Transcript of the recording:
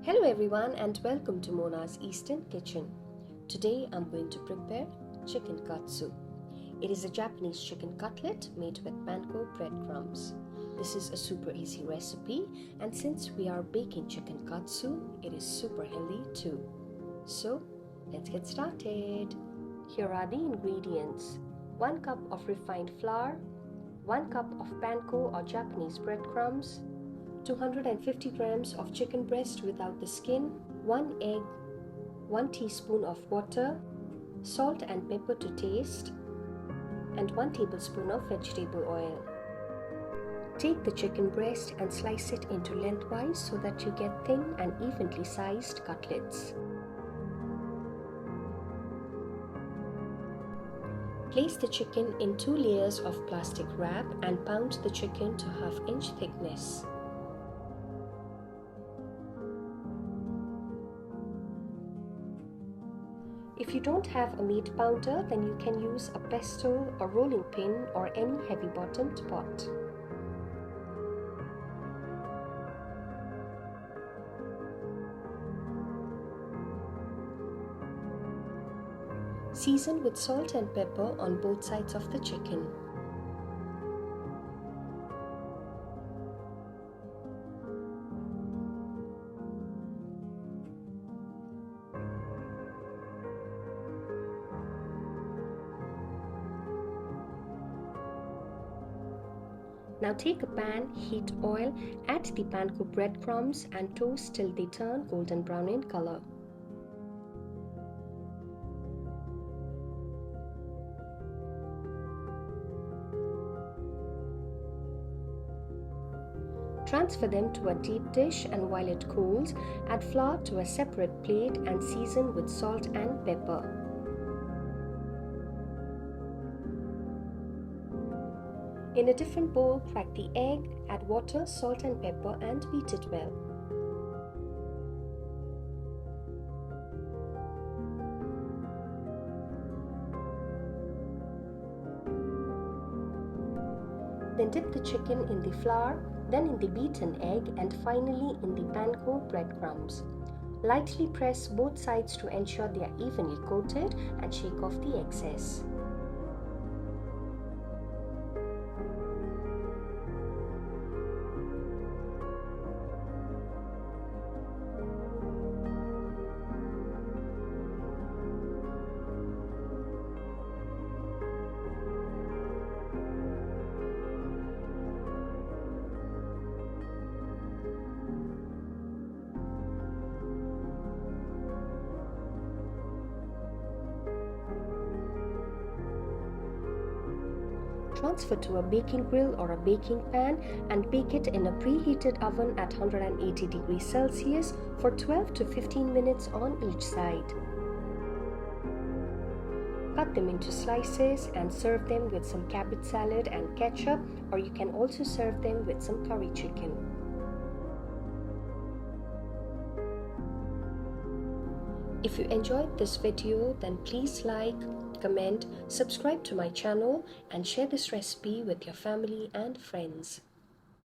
Hello everyone and welcome to Mona's Eastern Kitchen. Today I'm going to prepare chicken katsu. It is a Japanese chicken cutlet made with Panko breadcrumbs. This is a super easy recipe, and since we are baking chicken katsu, it is super healthy too. So let's get started. Here are the ingredients. 1 cup of refined flour, 1 cup of panko or Japanese breadcrumbs, 250 grams of chicken breast without the skin, 1 egg, 1 teaspoon of water, salt and pepper to taste, and 1 tablespoon of vegetable oil. Take the chicken breast and slice it into lengthwise so that you get thin and evenly sized cutlets. Place the chicken in 2 layers of plastic wrap and pound the chicken to 1/2 inch thickness. If you don't have a meat pounder, then you can use a pestle, a rolling pin, or any heavy-bottomed pot. Season with salt and pepper on both sides of the chicken. Now take a pan, heat oil, add the panko breadcrumbs and toast till they turn golden brown in color. Transfer them to a deep dish, and while it cools, add flour to a separate plate and season with salt and pepper. In a different bowl, crack the egg, add water, salt and pepper and beat it well. Then dip the chicken in the flour, then in the beaten egg, and finally in the panko breadcrumbs. Lightly press both sides to ensure they are evenly coated and shake off the excess. Transfer to a baking grill or a baking pan and bake it in a preheated oven at 180 degrees Celsius for 12 to 15 minutes on each side. Cut them into slices and serve them with some cabbage salad and ketchup, or you can also serve them with some curry chicken. If you enjoyed this video, then please like, comment, subscribe to my channel and share this recipe with your family and friends.